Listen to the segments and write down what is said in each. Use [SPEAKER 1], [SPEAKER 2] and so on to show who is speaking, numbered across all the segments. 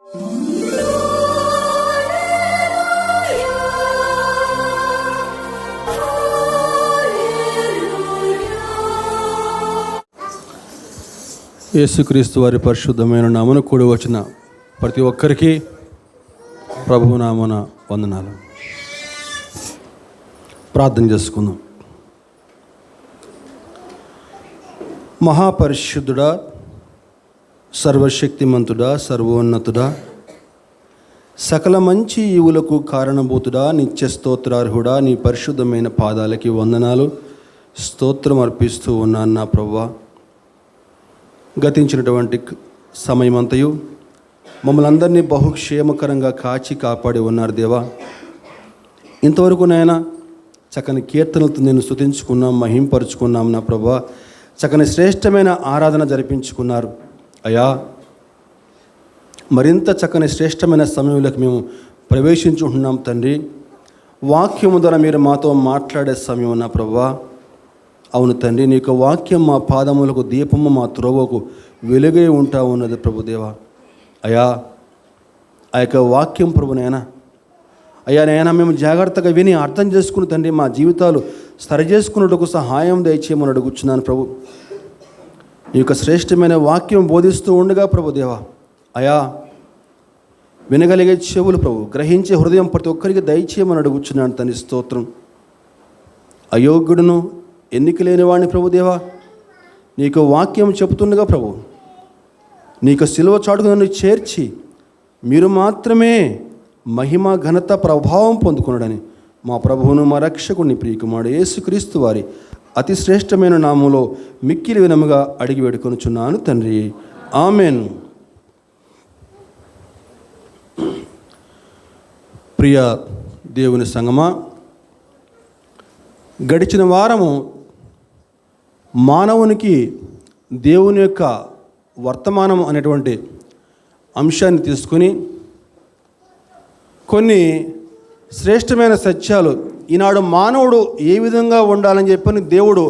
[SPEAKER 1] యేసుక్రీస్తు వారి పరిశుద్ధమైన నామమున కూడి వచ్చిన ప్రతి ఒక్కరికి ప్రభువు నామమున వందనాలు. ప్రార్థన చేసుకుందాం. మహాపరిశుద్ధుడా, సర్వశక్తిమంతుడా, సర్వోన్నతుడా, సకల మంచి ఈవులకు కారణభూతుడా, నిత్య స్తోత్రార్హుడా, నీ పరిశుద్ధమైన పాదాలకి వందనాలు, స్తోత్రం అర్పిస్తూ ఉన్నాను నా ప్రభువా. గతించినటువంటి సమయమంతయు మమ్మల్ని అందరినీ బహుక్షేమకరంగా కాచి కాపాడి ఉన్నారు దేవా. ఇంతవరకు నాయన చక్కని కీర్తనలతో నేను స్తుతించుకున్నాం, మహింపరుచుకున్నాం నా ప్రభువా. చక్కని శ్రేష్టమైన ఆరాధన జరిపించుకున్నారు అయ్యా. మరింత చక్కని శ్రేష్టమైన సమయంలోకి మేము ప్రవేశించుకుంటున్నాం తండ్రి. వాక్యము ద్వారా మీరు మాతో మాట్లాడే సమయం నా ప్రభువా. అవును తండ్రి, నీ యొక్క వాక్యం మా పాదములకు దీపము, మా త్రోవకు వెలుగై ఉంటా ఉన్నది ప్రభుదేవా. అయ్యా, ఆ యొక్క వాక్యం ప్రభునైనా అయ్యా నైనా మేము జాగ్రత్తగా విని అర్థం చేసుకుని తండ్రి మా జీవితాలు సరిచేసుకున్నట్టుకు సహాయం దయచేయమని అడుగుచున్నాను ప్రభు. ఈ యొక్క శ్రేష్టమైన వాక్యం బోధిస్తూ ఉండగా ప్రభుదేవా అయ్యా, వినగలిగే చెవులు ప్రభు, గ్రహించే హృదయం ప్రతి ఒక్కరికి దయచేయమని అడుగుచున్నాను తండ్రి. స్తోత్రం. అయోగ్యుడును ఎన్నిక లేని వాడిని ప్రభుదేవా, నీకు వాక్యం చెబుతుండగా ప్రభు, నీకు సిలువ చాటుకు నన్ను చేర్చి మీరు మాత్రమే మహిమ ఘనత ప్రభావం పొందుకున్నాడని మా ప్రభువును మా రక్షకుని ప్రియకుమారుడు యేసుక్రీస్తు వారి అతి శ్రేష్టమైన నామంలో మిక్కిలి వినముగా అడిగి వేడుకొనుచున్నాను తండ్రి. ఆమెన్. ప్రియ దేవుని సంగమా, గడిచిన వారము మానవునికి దేవుని యొక్క వర్తమానం అనేటువంటి అంశాన్ని తీసుకుని కొన్ని శ్రేష్టమైన సత్యాలు, ఈనాడు మానవుడు ఏ విధంగా ఉండాలని చెప్పని దేవుడు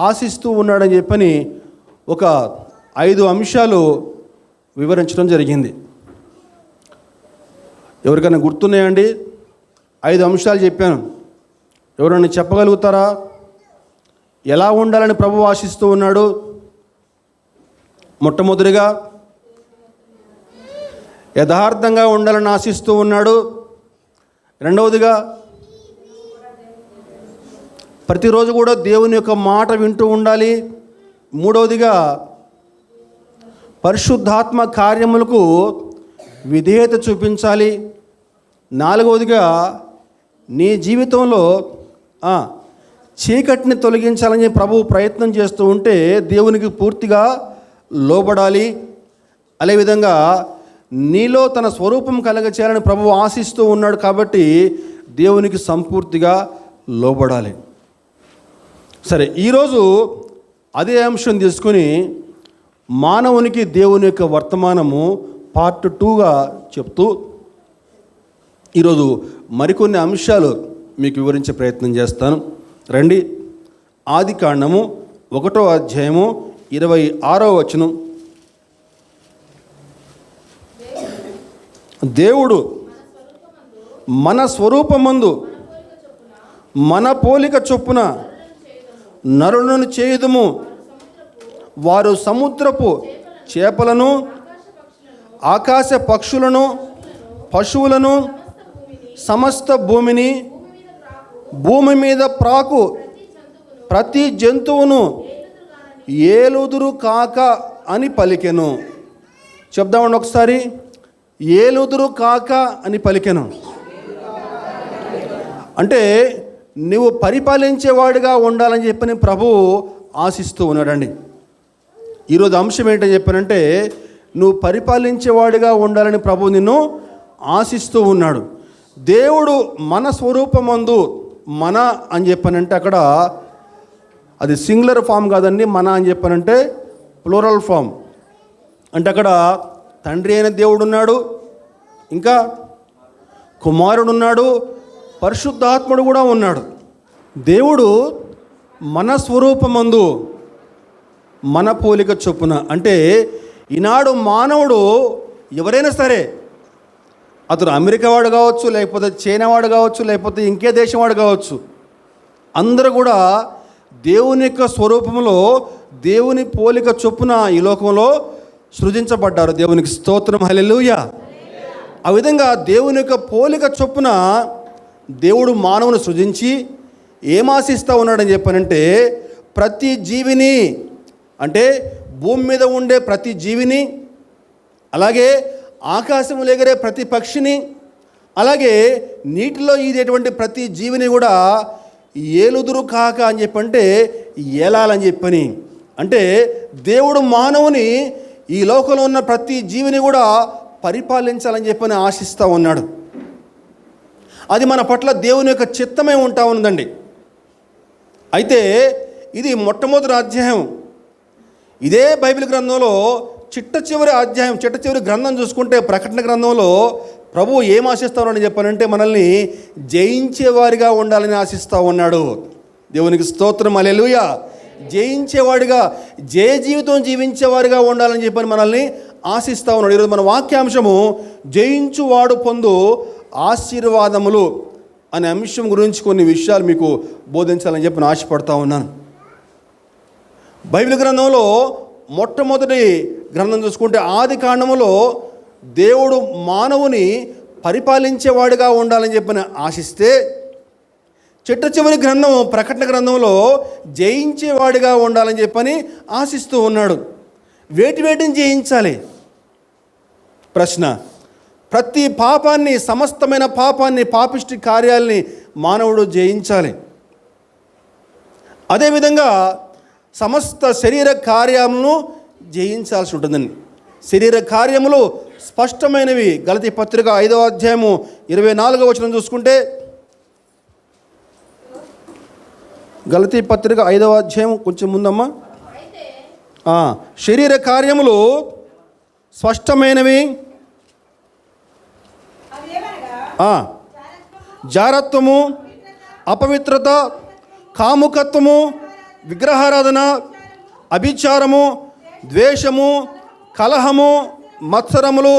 [SPEAKER 1] ఆశిస్తూ ఉన్నాడని చెప్పని ఒక 5 అంశాలు వివరించడం జరిగింది. ఎవరికైనా గుర్తున్నాయండి? 5 అంశాలు చెప్పాను. ఎవరైనా చెప్పగలుగుతారా? ఎలా ఉండాలని ప్రభువు ఆశిస్తూ ఉన్నాడు? మొట్టమొదటిగా యథార్థంగా ఉండాలని ఆశిస్తూ ఉన్నాడు. రెండవదిగా ప్రతిరోజు కూడా దేవుని యొక్క మాట వింటూ ఉండాలి. మూడవదిగా పరిశుద్ధాత్మ కార్యములకు విధేయత చూపించాలి. నాలుగవదిగా నీ జీవితంలో చీకటిని తొలగించాలని ప్రభువు ప్రయత్నం చేస్తూ ఉంటే దేవునికి పూర్తిగా లోబడాలి. అదేవిధంగా నీలో తన స్వరూపం కలగచేయాలని ప్రభువు ఆశిస్తూ ఉన్నాడు కాబట్టి దేవునికి సంపూర్తిగా లోబడాలి. సరే, ఈరోజు అదే అంశం తీసుకుని మానవునికి దేవుని యొక్క వర్తమానము పార్ట్ 2గా చెప్తూ ఈరోజు మరికొన్ని అంశాలు మీకు వివరించే ప్రయత్నం చేస్తాను. రండి. ఆదికాండము 1వ అధ్యాయము 26వ వచనం. దేవుడు మన స్వరూపమందు మన పోలిక చొప్పున నరులను చేయుదుము, వారు సముద్రపు చేపలను, ఆకాశ పక్షులను, పశువులను, సమస్త భూమిని, భూమి మీద ప్రాకు ప్రతి జంతువును ఏలుదురు కాక అని పలికెను. చెప్దామండి ఒకసారి. ఏలుదురు కాక అని పలికెను అంటే నువ్వు పరిపాలించేవాడిగా ఉండాలని చెప్పని ప్రభువు ఆశిస్తూ ఉన్నాడండి. ఈరోజు అంశం ఏంటని చెప్పానంటే, నువ్వు పరిపాలించేవాడిగా ఉండాలని ప్రభువు నిన్ను ఆశిస్తూ ఉన్నాడు. దేవుడు మన స్వరూపమందు, మన అని చెప్పానంటే అక్కడ అది సింగులర్ ఫామ్ కాదండి. మన అని చెప్పానంటే ప్లూరల్ ఫామ్. అంటే అక్కడ తండ్రి అయిన దేవుడు ఉన్నాడు, ఇంకా కుమారుడు ఉన్నాడు, పరిశుద్ధాత్ముడు కూడా ఉన్నాడు. దేవుడు మన స్వరూపమందు మన పోలిక చొప్పున అంటే ఈనాడు మానవుడు ఎవరైనా సరే అతను అమెరికా వాడు కావచ్చు, లేకపోతే చైనా వాడు కావచ్చు, లేకపోతే ఇంకే దేశం వాడు కావచ్చు, అందరూ కూడా దేవుని యొక్క స్వరూపంలో దేవుని పోలిక చొప్పున ఈ లోకంలో సృజించబడ్డారు. దేవునికి స్తోత్రం, హల్లెలూయా. ఆ విధంగా దేవుని యొక్క పోలిక చొప్పున దేవుడు మానవుని సృజించి ఏం ఆశిస్తూ ఉన్నాడని చెప్పానంటే, ప్రతి జీవిని, అంటే భూమి మీద ఉండే ప్రతి జీవిని, అలాగే ఆకాశంలో ఎగిరే ప్రతి పక్షిని, అలాగే నీటిలో ఈదేటువంటి ప్రతి జీవిని కూడా ఏలుదురు కాక అని చెప్పంటే ఏలాలని చెప్పని, అంటే దేవుడు మానవుని ఈ లోకంలో ఉన్న ప్రతి జీవిని కూడా పరిపాలించాలని చెప్పని ఆశిస్తూ ఉన్నాడు. అది మన పట్ల దేవుని యొక్క చిత్తమే ఉంటా ఉందండి. అయితే ఇది మొట్టమొదటి అధ్యాయం. ఇదే బైబిల్ గ్రంథంలో చిట్ట చివరి గ్రంథం చూసుకుంటే ప్రకటన గ్రంథంలో ప్రభువు ఏం ఆశిస్తారని చెప్పానంటే, మనల్ని జయించేవారిగా ఉండాలని ఆశిస్తూ ఉన్నాడు. దేవునికి స్తోత్రం, హల్లెలూయా. జయించేవాడిగా, జయ జీవితం జీవించేవారిగా ఉండాలని చెప్పని మనల్ని ఆశిస్తూ ఉన్నాడు. ఈరోజు మన వాక్యాంశము జయించువాడు పొందు ఆశీర్వాదములు అనే అంశం గురించి కొన్ని విషయాలు మీకు బోధించాలని చెప్పి నేను ఆశపడతా ఉన్నాను. బైబిల్ గ్రంథంలో మొట్టమొదటి గ్రంథం చూసుకుంటే ఆది కాండములో దేవుడు మానవుని పరిపాలించేవాడిగా ఉండాలని చెప్పని ఆశిస్తే, చిట్ట చివరి గ్రంథం ప్రకటన గ్రంథంలో జయించేవాడిగా ఉండాలని చెప్పని ఆశిస్తూ ఉన్నాడు. వేటిని జయించాలి? ప్రశ్న. ప్రతి పాపాన్ని, సమస్తమైన పాపాన్ని, పాపిష్టి కార్యాలని మానవుడు జయించాలి. అదేవిధంగా సమస్త శరీర కార్యములను జయించాల్సి ఉంటుందండి. శరీర కార్యములు స్పష్టమైనవి. గలతీ పత్రిక 5వ అధ్యాయము 24వ వచనం చూసుకుంటే, గలతీ పత్రిక 5వ అధ్యాయం కొంచెం ముందమ్మా. శరీర కార్యములు స్పష్టమైనవి, జారత్వము, అపవిత్రత, కాముకత్వము, విగ్రహారాధన, అభిచారము, ద్వేషము, కలహము, మత్సరములు,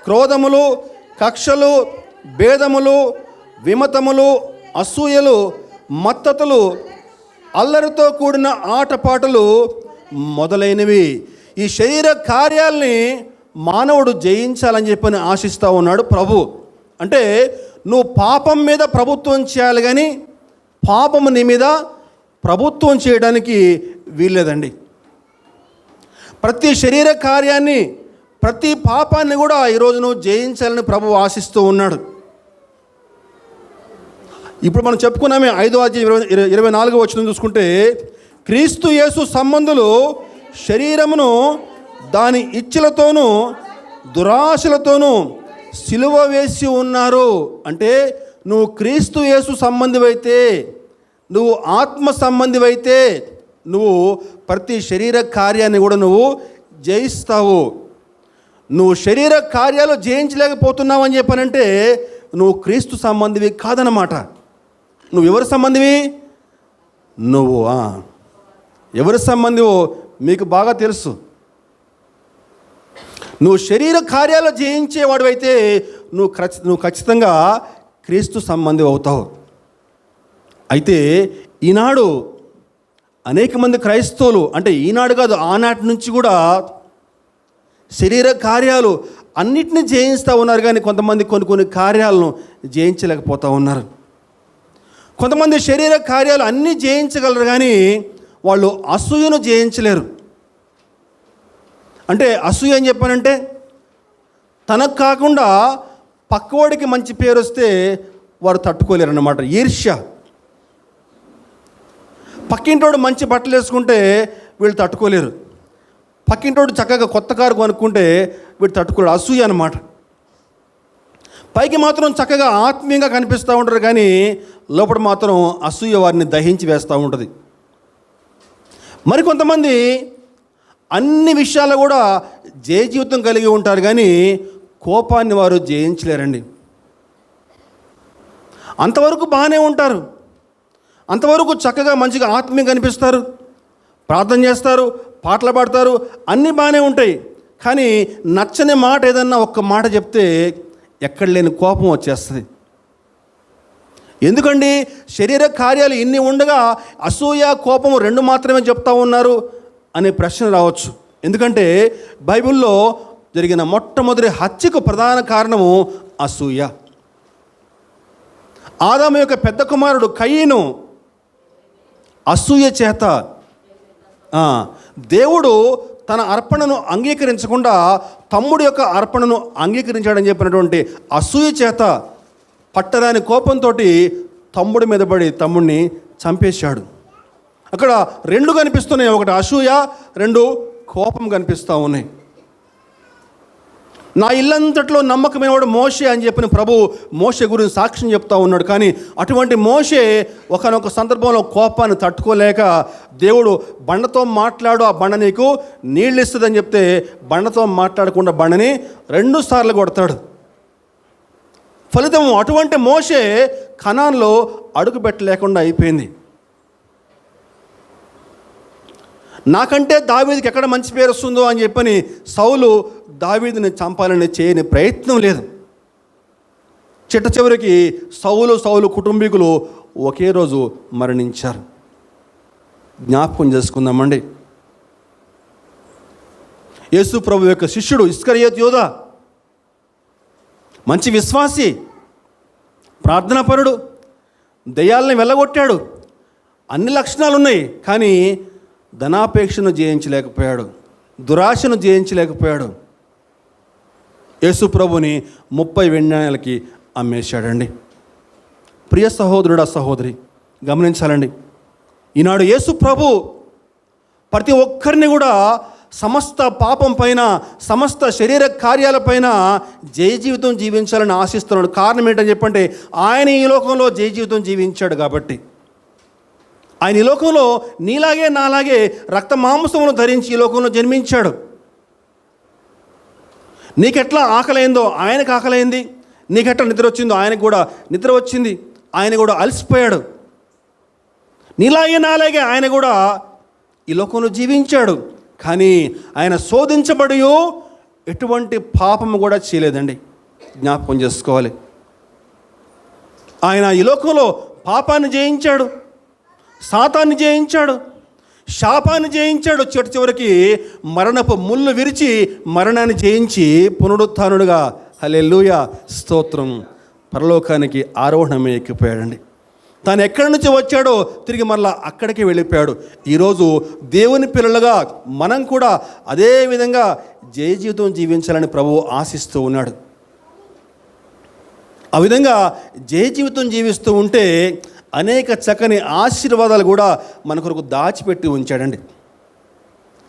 [SPEAKER 1] క్రోధములు, కక్షలు, భేదములు, విమతములు, అసూయలు, మత్తతులు, అల్లరితో కూడిన ఆటపాటలు మొదలైనవి. ఈ శరీర కార్యాలని మానవుడు జయించాలని చెప్పని ఆశిస్తూ ఉన్నాడు ప్రభు. అంటే నువ్వు పాపం మీద ప్రభుత్వం చేయాలి, కానీ పాపము నీ మీద ప్రభుత్వం చేయడానికి వీల్లేదండి. ప్రతి శరీర కార్యాన్ని, ప్రతి పాపాన్ని కూడా ఈరోజు నువ్వు జయించాలని ప్రభు ఆశిస్తూ ఉన్నాడు. ఇప్పుడు మనం చెప్పుకున్నామే 5వ అధ్యాయం 24వ వచనం చూసుకుంటే, క్రీస్తు యేసు సంబంధులు శరీరమును దాని ఇచ్చలతోనూ దురాశలతోనూ సిలువ వేసి ఉన్నారు. అంటే నువ్వు క్రీస్తు యేసు సంబంధివైతే, నువ్వు ఆత్మ సంబంధివైతే, నువ్వు ప్రతి శరీర కార్యాన్ని కూడా నువ్వు జయిస్తావు. నువ్వు శరీర కార్యాలు జయించలేకపోతున్నావు అని చెప్పానంటే నువ్వు క్రీస్తు సంబంధివి కాదనమాట. నువ్వు ఎవరి సంబంధివి? నువ్వు ఎవరి సంబంధివో మీకు బాగా తెలుసు. నువ్వు శరీర కార్యాలు జయించేవాడు అయితే నువ్వు ఖచ్చితంగా క్రీస్తు సంబంధి అవుతావు. అయితే ఈనాడు అనేక మంది క్రైస్తవులు, అంటే ఈనాడు కాదు ఆనాటి నుంచి కూడా శరీర కార్యాలు అన్నిటినీ జయిస్తూ ఉన్నారు, కానీ కొంతమంది కొన్ని కార్యాలను జయించలేకపోతూ ఉన్నారు. కొంతమంది శరీర కార్యాలు అన్నీ జయించగలరు, కానీ వాళ్ళు అసూయను జయించలేరు. అంటే అసూయ అని చెప్పానంటే, తనకు కాకుండా పక్కవాడికి మంచి పేరు వస్తే వారు తట్టుకోలేరు అన్నమాట. ఈర్ష్య. పక్కింటోడు మంచి బట్టలు వేసుకుంటే వీళ్ళు తట్టుకోలేరు. పక్కింటోడు చక్కగా కొత్త కారు కొనుక్కుంటే వీళ్ళు తట్టుకోలేరు. అసూయ అన్నమాట. పైకి మాత్రం చక్కగా ఆత్మీయంగా కనిపిస్తూ ఉంటారు, కానీ లోపల మాత్రం అసూయ వారిని దహించి వేస్తూ ఉంటుంది. మరికొంతమంది అన్ని విషయాలు కూడా జయ జీవితం కలిగి ఉంటారు, కానీ కోపాన్ని వారు జయించలేరండి. అంతవరకు బాగానే ఉంటారు, అంతవరకు చక్కగా మంచిగా ఆత్మీయంగా కనిపిస్తారు, ప్రార్థన చేస్తారు, పాటలు పాడతారు, అన్నీ బాగానే ఉంటాయి. కానీ నచ్చని మాట ఏదన్నా ఒక్క మాట చెప్తే ఎక్కడ లేని కోపం వచ్చేస్తుంది. ఎందుకండి శరీర కార్యాలు ఇన్ని ఉండగా అసూయ కోపము రెండు మాత్రమే చెప్తా ఉన్నారు అనే ప్రశ్న రావచ్చు. ఎందుకంటే బైబిల్లో జరిగిన మొట్టమొదటి హత్యకు ప్రధాన కారణము అసూయ. ఆదాము యొక్క పెద్ద కుమారుడు కయీను అసూయ చేత దేవుడు తన అర్పణను అంగీకరించకుండా తమ్ముడి యొక్క అర్పణను అంగీకరించాడని చెప్పినటువంటి అసూయ చేత పట్టరాని కోపంతో తమ్ముడి మీద పడి తమ్ముడిని చంపేశాడు. అక్కడ రెండు కనిపిస్తున్నాయి, ఒకటి అసూయ, రెండు కోపం కనిపిస్తూ ఉన్నాయి. నా ఇల్లంతట్లో నమ్మకమైనవాడు మోషే అని చెప్పిన ప్రభు మోషే గురించి సాక్ష్యం చెప్తా ఉన్నాడు. కానీ అటువంటి మోషే ఒకనొక సందర్భంలో కోపాన్ని తట్టుకోలేక దేవుడు బండతో మాట్లాడు, ఆ బండ నీకు నీళ్ళు ఇస్తుందని చెప్తే బండతో మాట్లాడకుండా బండని 2 సార్లు కొడతాడు. ఫలితం అటువంటి మోషే కనాన్లో అడుగు పెట్టలేకుండా అయిపోయింది. నాకంటే దావీదుకి ఎక్కడ మంచి పేరు వస్తుందో అని చెప్పని సౌలు దావీదుని చంపాలని చేయని ప్రయత్నం లేదు. చిట్ట చివరికి సౌలు కుటుంబీకులు ఒకే రోజు మరణించారు. జ్ఞాపకం చేసుకుందామండి. యేసు ప్రభు యొక్క శిష్యుడు ఇస్కరియోతు యోధా మంచి విశ్వాసి, ప్రార్థనాపరుడు, దయ్యాలని వెళ్ళగొట్టాడు, అన్ని లక్షణాలు ఉన్నాయి. కానీ ధనాపేక్షను జయించలేకపోయాడు, దురాశను జయించలేకపోయాడు. యేసు ప్రభుని 30 వెండి అమ్మేశాడండి. ప్రియ సహోదరుడా సహోదరి గమనించాలండి, ఈనాడు యేసు ప్రభు ప్రతి ఒక్కరిని కూడా సమస్త పాపం పైన, సమస్త శరీర కార్యాలపైన జయ జీవితం జీవించాలని ఆశిస్తున్నాడు. కారణం ఏంటని చెప్పంటే ఆయన ఈ లోకంలో జయ జీవితం జీవించాడు కాబట్టి. ఆయన ఈ లోకంలో నీలాగే నాలాగే రక్త మాంసమును ధరించి ఈ లోకంలో జన్మించాడు. నీకెట్లా ఆకలైందో ఆయనకు ఆకలైంది, నీకెట్లా నిద్ర వచ్చిందో ఆయనకు కూడా నిద్ర వచ్చింది. ఆయన కూడా అలసిపోయాడు. నీలాగే నాలాగే ఆయన కూడా ఈ లోకంలో జీవించాడు. కానీ ఆయన శోధించబడి ఎటువంటి పాపము కూడా చేయలేదండి. జ్ఞాపకం చేసుకోవాలి. ఆయన ఈ లోకంలో పాపాన్ని జయించాడు, సాతాన్ని జయించాడు, శాపాన్ని జయించాడు. చివరికి మరణపు ముళ్ళు విరిచి మరణాన్ని జయించి పునరుత్థానుడుగా హల్లెలూయా స్తోత్రం పరలోకానికి ఆరోహణమే ఎక్కిపోయాడండి. తాను ఎక్కడి నుంచి వచ్చాడో తిరిగి మరలా అక్కడికి వెళ్ళిపోయాడు. ఈరోజు దేవుని పిల్లలుగా మనం కూడా అదే విధంగా జయ జీవితం జీవించాలని ప్రభువు ఆశిస్తూ ఉన్నాడు. ఆ విధంగా జయ జీవితం జీవిస్తూ ఉంటే అనేక చక్కని ఆశీర్వాదాలు కూడా మన కొరకు దాచిపెట్టి ఉంచాడండి.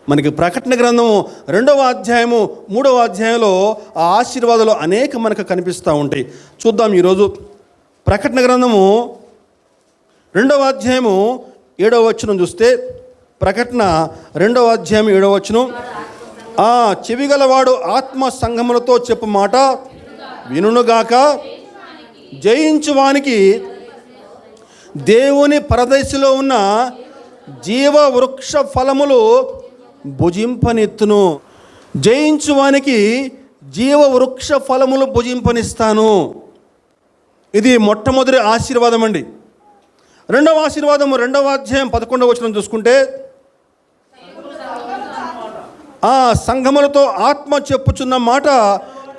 [SPEAKER 1] మనకి ప్రకటన గ్రంథము 2వ అధ్యాయము 3వ అధ్యాయంలో ఆ ఆశీర్వాదాలు అనేక మనకు కనిపిస్తూ ఉంటాయి. చూద్దాం ఈరోజు. ప్రకటన గ్రంథము 2వ అధ్యాయము 7వ వచనం చూస్తే, ప్రకటన 2వ అధ్యాయం 7వ వచనం, చెవిగలవాడు ఆత్మ సంఘములతో చెప్పు మాట వినుగాక, జయించువానికి దేవుని పరదేశిలో ఉన్న జీవ వృక్ష ఫలములు భుజింపనిత్తును. జయించువానికి జీవ వృక్ష ఫలములు భుజింపనిస్తాను. ఇది మొట్టమొదటి ఆశీర్వాదం అండి. రెండవ ఆశీర్వాదము 2వ అధ్యాయం 11వ వచనం చూసుకుంటే, సంఘములతో ఆత్మ చెప్పుచున్న మాట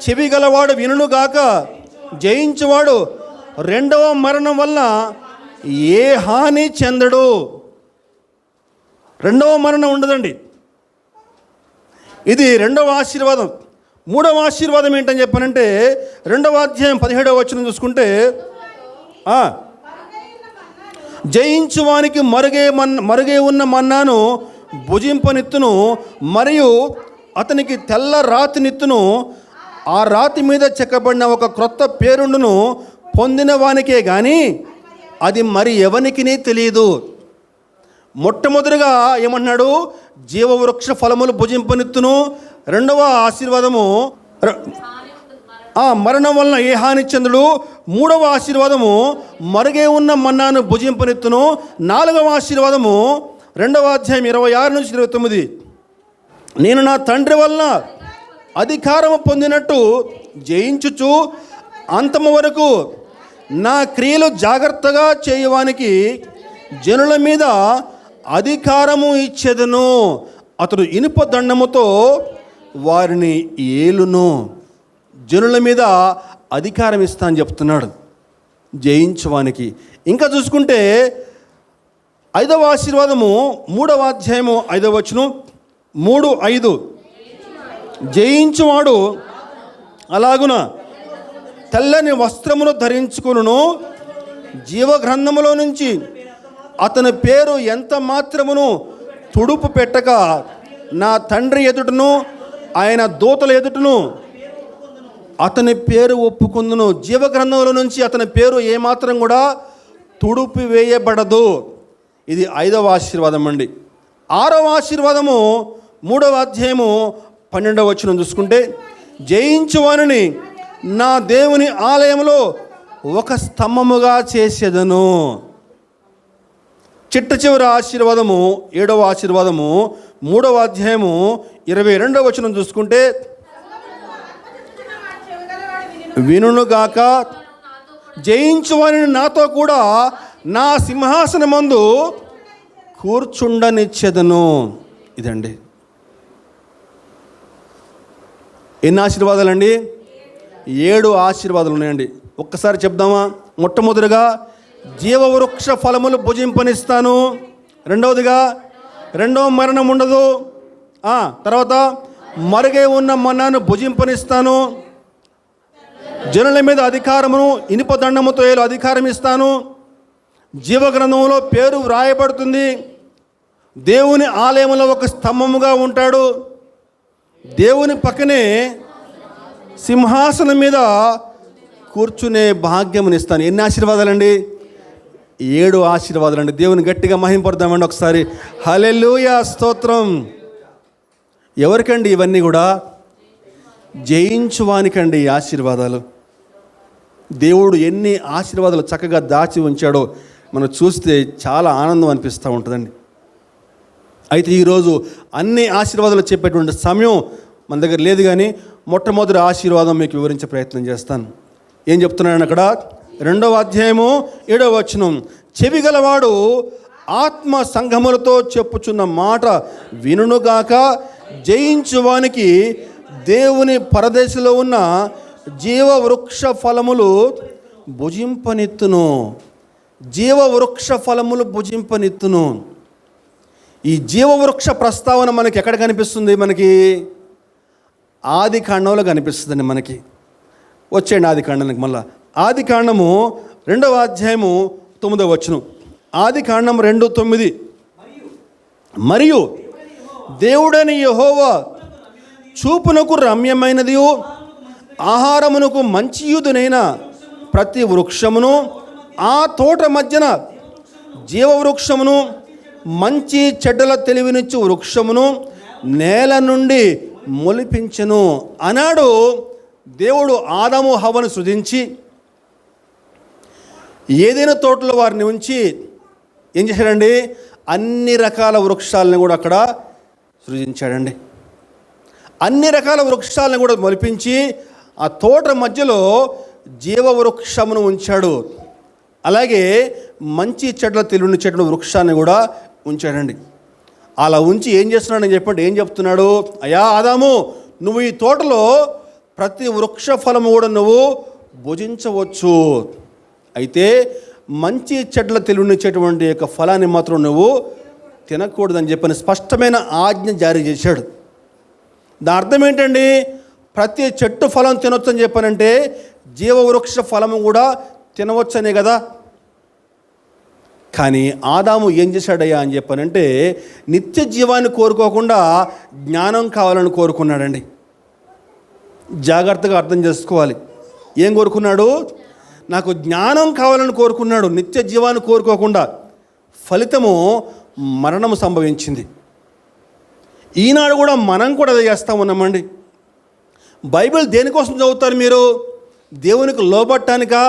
[SPEAKER 1] చెవిగలవాడు వినుగాక, జయించువాడు 2వ మరణం వల్ల ఏ హాని చెందడు. 2వ మరణం ఉండదండి. ఇది 2వ ఆశీర్వాదం. 3వ ఆశీర్వాదం ఏంటని చెప్పానంటే 2వ అధ్యాయం 17వ వచనం చూసుకుంటే, జయించువానికి మరుగే ఉన్న మన్నాను భుజింపనిత్తును, మరియు అతనికి తెల్ల రాతినిత్తును, ఆ రాతి మీద చెక్కబడిన ఒక క్రొత్త పేరుండును పొందిన వానికే కానీ అది మరి ఎవనికి తెలియదు. మొట్టమొదటిగా ఏమన్నాడు? జీవవృక్ష ఫలములు భుజింపనిత్తును. 2వ ఆశీర్వాదము మరణం వలన ఏ హాని చెందుడు. 3వ ఆశీర్వాదము మరుగే ఉన్న మన్నాను భుజింపనిత్తును. 4వ ఆశీర్వాదము 2వ అధ్యాయం 26 నుంచి 29, నేను నా తండ్రి వలన అధికారము పొందినట్టు జయించుచు అంతము వరకు నా క్రియలు జాగ్రత్తగా చేయవానికి జనుల మీద అధికారము ఇచ్చేదను. అతడు ఇనుప దండముతో వారిని ఏలును. జనుల మీద అధికారం ఇస్తా అని చెప్తున్నాడు జయించవానికి. ఇంకా చూసుకుంటే 5వ ఆశీర్వాదము 3వ అధ్యాయము 5వ వచనం 3:5 జయించువాడు అలాగున తెల్లని వస్త్రమును ధరించుకును, జీవగ్రంథములో నుంచి అతని పేరు ఎంత మాత్రమును తుడుపు పెట్టక నా తండ్రి ఎదుటను ఆయన దూతల ఎదుటను అతని పేరు ఒప్పుకుందును. జీవగ్రంథంలో నుంచి అతని పేరు ఏమాత్రం కూడా తుడుపు వేయబడదు. ఇది 5వ ఆశీర్వాదం అండి. 6వ ఆశీర్వాదము 3వ అధ్యాయము 12వ వచనం చూసుకుంటే జయించువానిని నా దేవుని ఆలయంలో ఒక స్తంభముగా చేసేదను. చిట్ట చివరి ఆశీర్వాదము 7వ ఆశీర్వాదము 3వ అధ్యాయము 22వ వచనం చూసుకుంటే వినుగాక జయించువానిని నాతో కూడా నా సింహాసనమందు కూర్చుండనిచ్చెదను. ఇదండి. ఎన్ని ఆశీర్వాదాలండి? 7 ఆశీర్వాదాలు ఉన్నాయండి. ఒక్కసారి చెప్దామా? మొట్టమొదటిగా జీవవృక్ష ఫలములు భుజింపనిస్తాను. రెండవదిగా రెండవ మరణం ఉండదు. తర్వాత మరుగై ఉన్న మన్నాను భుజింపనిస్తాను. జనుల మీద అధికారమును ఇనుప దండముతో అధికారం ఇస్తాను. జీవగ్రంథంలో పేరు వ్రాయబడుతుంది. దేవుని ఆలయంలో ఒక స్తంభముగా ఉంటాడు. దేవుని పక్కనే సింహాసనం మీద కూర్చునే భాగ్యమునిస్తాను. ఎన్ని ఆశీర్వాదాలండి? 7 ఆశీర్వాదాలండి. దేవుని గట్టిగా మహింపడదామండి ఒకసారి. హల్లెలూయా, స్తోత్రం. ఎవరికండి ఇవన్నీ కూడా? జయించువానికండి ఈ ఆశీర్వాదాలు. దేవుడు ఎన్ని ఆశీర్వాదాలు చక్కగా దాచి ఉంచాడో మనం చూస్తే చాలా ఆనందం అనిపిస్తూ ఉంటుందండి. అయితే ఈరోజు అన్ని ఆశీర్వాదాలు చెప్పేటువంటి సమయం మన దగ్గర లేదు, కానీ మొట్టమొదటి ఆశీర్వాదం మీకు వివరించే ప్రయత్నం చేస్తాను. ఏం చెప్తున్నాను అక్కడ? 2వ అధ్యాయము 7వ వచనం చెవిగలవాడు ఆత్మ సంఘములతో చెప్పుచున్న మాట వినుగాక జయించువానికి దేవుని పరదేశంలో ఉన్న జీవవృక్ష ఫలములు భుజింపనిత్తును. జీవవృక్ష ఫలములు భుజింపనిత్తును. ఈ జీవవృక్ష ప్రస్తావన మనకి ఎక్కడ కనిపిస్తుంది? మనకి ఆది కాండంలో కనిపిస్తుందండి. మనకి వచ్చేయండి ఆది కాండానికి. మళ్ళా ఆది కాండము 2వ అధ్యాయము 9వ వచనం. ఆది కాండం 2:9 మరియు దేవుడని యెహోవా చూపునకు రమ్యమైనది ఆహారమునకు మంచియుదునైన ప్రతి వృక్షమును ఆ తోట మధ్యన జీవవృక్షమును మంచి చెడ్డల తెలివినిచ్చు వృక్షమును నేల నుండి మొలిపించెను అన్నాడు. దేవుడు ఆదాము హవ్వను సృజించి ఏదైనా తోటలో వారిని ఉంచి ఏం చేశాడండి? అన్ని రకాల వృక్షాలను కూడా అక్కడ సృజించాడండి. అన్ని రకాల వృక్షాలను కూడా మొలిపించి ఆ తోట మధ్యలో జీవవృక్షమును ఉంచాడు. అలాగే మంచి చెట్ల తెలివిని చెట్ల వృక్షాన్ని కూడా ఉంచాడండి. అలా ఉంచి ఏం చేస్తున్నాడని చెప్పండి? ఏం చెప్తున్నాడు? అయ్యా ఆదాము, నువ్వు ఈ తోటలో ప్రతి వృక్ష ఫలము కూడా నువ్వు భుజించవచ్చు. అయితే మంచి చెట్ల తెలివినిచ్చేటువంటి యొక్క ఫలాన్ని మాత్రం నువ్వు తినకూడదని చెప్పని స్పష్టమైన ఆజ్ఞ జారీ చేశాడు. దాని అర్థం ఏంటండి? ప్రతి చెట్టు ఫలం తినొచ్చు అని చెప్పానంటే జీవవృక్ష ఫలము కూడా తినవచ్చనే కదా. కానీ ఆదాము ఏం చేశాడయ్యా అని చెప్పానంటే నిత్య జీవాన్ని కోరుకోకుండా జ్ఞానం కావాలని కోరుకున్నాడండి. జాగ్రత్తగా అర్థం చేసుకోవాలి. ఏం కోరుకున్నాడు? నాకు జ్ఞానం కావాలని కోరుకున్నాడు, నిత్య జీవాన్ని కోరుకోకుండా. ఫలితము మరణము సంభవించింది. ఈనాడు కూడా మనం కూడా అదే చేస్తూ ఉన్నామండి. బైబిల్ దేనికోసం చదువుతారు మీరు? దేవునికి లోబట్టానికా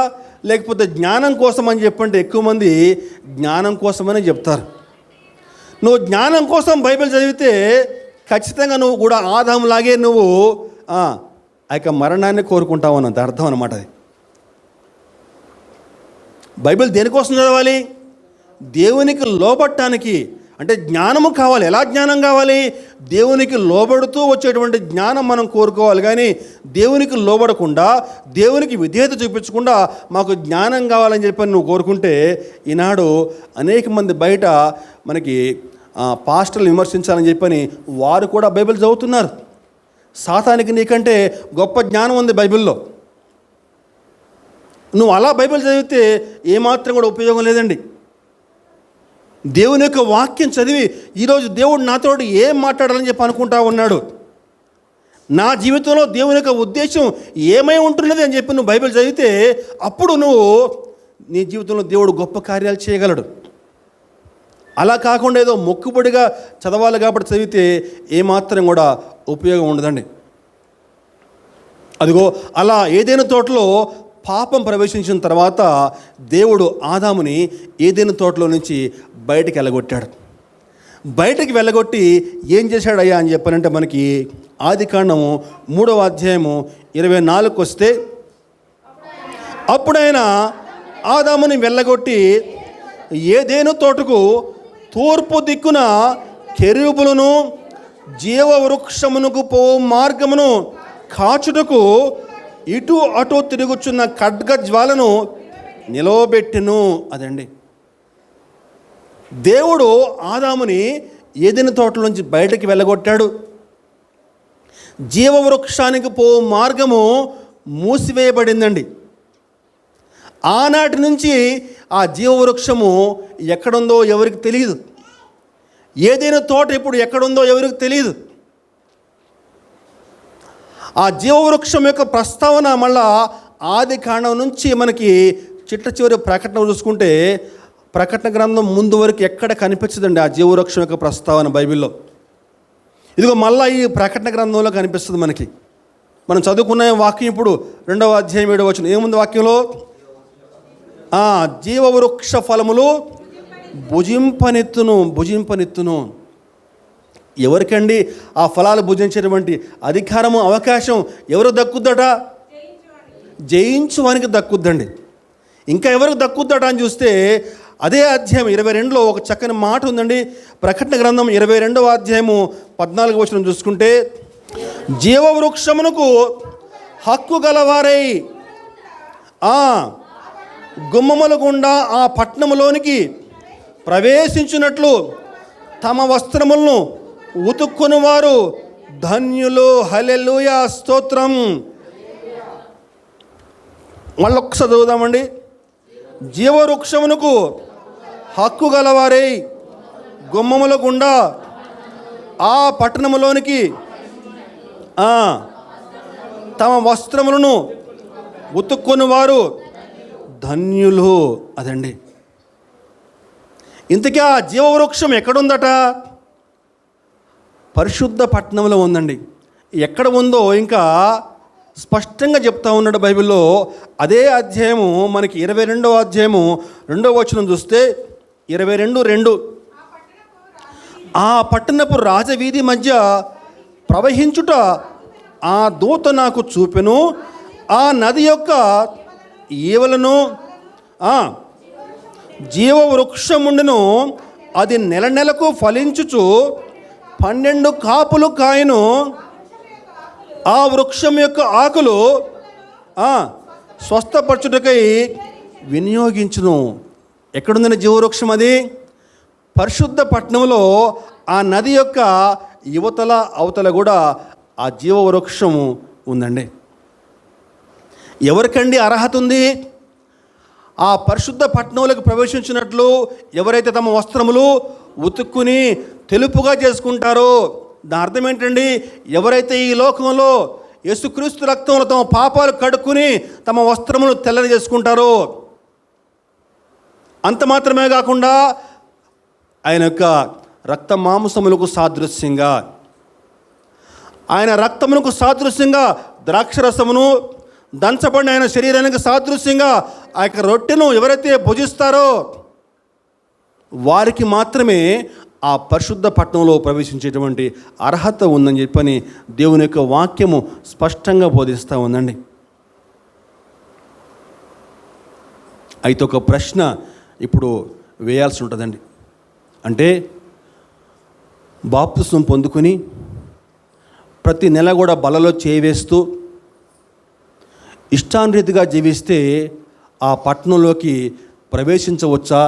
[SPEAKER 1] లేకపోతే జ్ఞానం కోసం అని చెప్పంటే ఎక్కువ మంది జ్ఞానం కోసమని చెప్తారు. నువ్వు జ్ఞానం కోసం బైబిల్ చదివితే ఖచ్చితంగా నువ్వు కూడా ఆదాములాగే నువ్వు ఆ యొక్క మరణాన్ని కోరుకుంటావు అన్నంత అర్థం అన్నమాట అది. బైబిల్ దేనికోసం చదవాలి? దేవునికి లోబడటానికి. అంటే జ్ఞానము కావాలి. ఎలా జ్ఞానం కావాలి? దేవునికి లోబడుతూ వచ్చేటువంటి జ్ఞానం మనం కోరుకోవాలి. కానీ దేవునికి లోబడకుండా, దేవునికి విధేయత చూపించకుండా మాకు జ్ఞానం కావాలని చెప్పి నువ్వు కోరుకుంటే, ఈనాడు అనేక మంది బయట మనకి పాస్టర్లు విమర్శించాలని చెప్పని వారు కూడా బైబిల్ చదువుతున్నారు. సాతానికి నీకంటే గొప్ప జ్ఞానం ఉంది బైబిల్లో. నువ్వు అలా బైబిల్ చదివితే ఏమాత్రం కూడా ఉపయోగం లేదండి. దేవుని యొక్క వాక్యం చదివి ఈరోజు దేవుడు నాతోటి ఏం మాట్లాడాలని చెప్పి అనుకుంటా ఉన్నాడు, నా జీవితంలో దేవుని యొక్క ఉద్దేశం ఏమై ఉంటున్నది అని చెప్పి నువ్వు బైబిల్ చదివితే అప్పుడు నువ్వు నీ జీవితంలో దేవుడు గొప్ప కార్యాలు చేయగలడు. అలా కాకుండా ఏదో మొక్కుబడిగా చదవాలి కాబట్టి చదివితే ఏమాత్రం కూడా ఉపయోగం ఉండదండి. అదిగో అలా ఏదైనా తోటలో పాపం ప్రవేశించిన తర్వాత దేవుడు ఆదాముని ఏదైనా తోటలో నుంచి బయటికి వెళ్ళగొట్టాడు. బయటికి వెళ్ళగొట్టి ఏం చేశాడయ్యా అని చెప్పానంటే, మనకి ఆదికాండము 3వ అధ్యాయము 24 వస్తే, అప్పుడైనా ఆదాముని వెళ్ళగొట్టి ఏదేను తోటకు తూర్పు దిక్కున కెరూబులను జీవవృక్షమునకు పో మార్గమును కాచుటకు ఇటు అటు తిరుగుచున్న ఖడ్గ జ్వాలను నిలవబెట్టెను. అదండి, దేవుడు ఆదాముని ఏదైనా తోటలోంచి బయటకు వెళ్ళగొట్టాడు. జీవవృక్షానికి పో మార్గము మూసివేయబడిందండి. ఆనాటి నుంచి ఆ జీవవృక్షము ఎక్కడుందో ఎవరికి తెలియదు. ఏదైనా తోట ఇప్పుడు ఎక్కడుందో ఎవరికి తెలియదు. ఆ జీవవృక్షం యొక్క ప్రస్తావన మళ్ళా ఆదికాండం నుంచి మనకి చిట్ట చివరి ప్రకటన చూసుకుంటే, ప్రకటన గ్రంథం ముందు వరకు ఎక్కడ కనిపించదండి ఆ జీవవృక్షం యొక్క ప్రస్తావన బైబిల్లో. ఇదిగో మళ్ళీ ఈ ప్రకటన గ్రంథంలో కనిపిస్తుంది మనకి. మనం చదువుకున్న వాక్యం ఇప్పుడు 2వ అధ్యాయం 7వ వచనం ఏముంది వాక్యంలో? జీవవృక్ష ఫలములు భుజింపనెత్తును. ఎవరికండి ఆ ఫలాలు భుజించేటువంటి అధికారము, అవకాశం ఎవరు దక్కుద్దట? జయించువానికి దక్కుద్దండి. ఇంకా ఎవరికి దక్కుద్దట అని చూస్తే అదే అధ్యాయం 22లో ఒక చక్కని మాట ఉందండి. ప్రకటన గ్రంథం 22వ అధ్యాయము 14వ వచనం చూసుకుంటే, జీవవృక్షమునకు హక్కు గలవారై గుమ్మముల గుండా ఆ పట్టణములోనికి ప్రవేశించినట్లు తమ వస్త్రములను ఉతుక్కుని వారు ధన్యులు. హల్లెలూయా, స్తోత్రం. మళ్ళొక్కసారి చదువుదామండి. జీవవృక్షమునకు హక్కు గలవారై గుమ్మముల గుండా ఆ పట్టణములోనికి తమ వస్త్రములను ఉతుక్కుని వారు ధన్యులు. అదండి, ఇంతకీ ఆ జీవవృక్షం ఎక్కడుందట? పరిశుద్ధ పట్టణంలో ఉందండి. ఎక్కడ ఉందో ఇంకా స్పష్టంగా చెప్తా ఉన్నాడు బైబిల్లో. అదే అధ్యాయము మనకి 22వ అధ్యాయము 2వ వచనం చూస్తే 22:2, ఆ పట్టణపు రాజవీధి మధ్య ప్రవహించుట ఆ దూత నాకు చూపెను. ఆ నది యొక్క ఈవలను జీవవృక్షముండును. అది నెల నెలకు ఫలించుచు 12 కాపులు కాయను. ఆ వృక్షం యొక్క ఆకులు స్వస్థపరచుటకై వినియోగించును. ఎక్కడుందని జీవవృక్షం? అది పరిశుద్ధ పట్టణంలో ఆ నది యొక్క యువతల అవతల కూడా ఆ జీవవృక్షము ఉందండి. ఎవరికండి అర్హత ఉంది? ఆ పరిశుద్ధ పట్టణంలోకి ప్రవేశించినట్లు ఎవరైతే తమ వస్త్రములు ఉతుక్కుని తెలుపుగా చేసుకుంటారో, దాని అర్థం ఏంటండి? ఎవరైతే ఈ లోకంలో యేసుక్రీస్తు రక్తంలో తమ పాపాలు కడుక్కుని తమ వస్త్రములు తెల్లని చేసుకుంటారో, అంత మాత్రమే కాకుండా ఆయన యొక్క రక్త మాంసములకు సాదృశ్యంగా, ఆయన రక్తమునకు సాదృశ్యంగా ద్రాక్షరసమును, దంచబడిన ఆయన శరీరానికి సాదృశ్యంగా ఆ యొక్క రొట్టెను ఎవరైతే భుజిస్తారో వారికి మాత్రమే ఆ పరిశుద్ధ పట్టణంలో ప్రవేశించేటువంటి అర్హత ఉందని చెప్పని దేవుని యొక్క వాక్యము స్పష్టంగా బోధిస్తూ ఉందండి. అయితే ఒక ప్రశ్న ఇప్పుడు వేయాల్సి ఉంటుందండి. అంటే బాప్తిస్మం పొందుకొని ప్రతి నెల కూడా బలలో చేవేస్తూ ఇష్టానురీతిగా జీవిస్తే ఆ పట్టణంలోకి ప్రవేశించవచ్చా?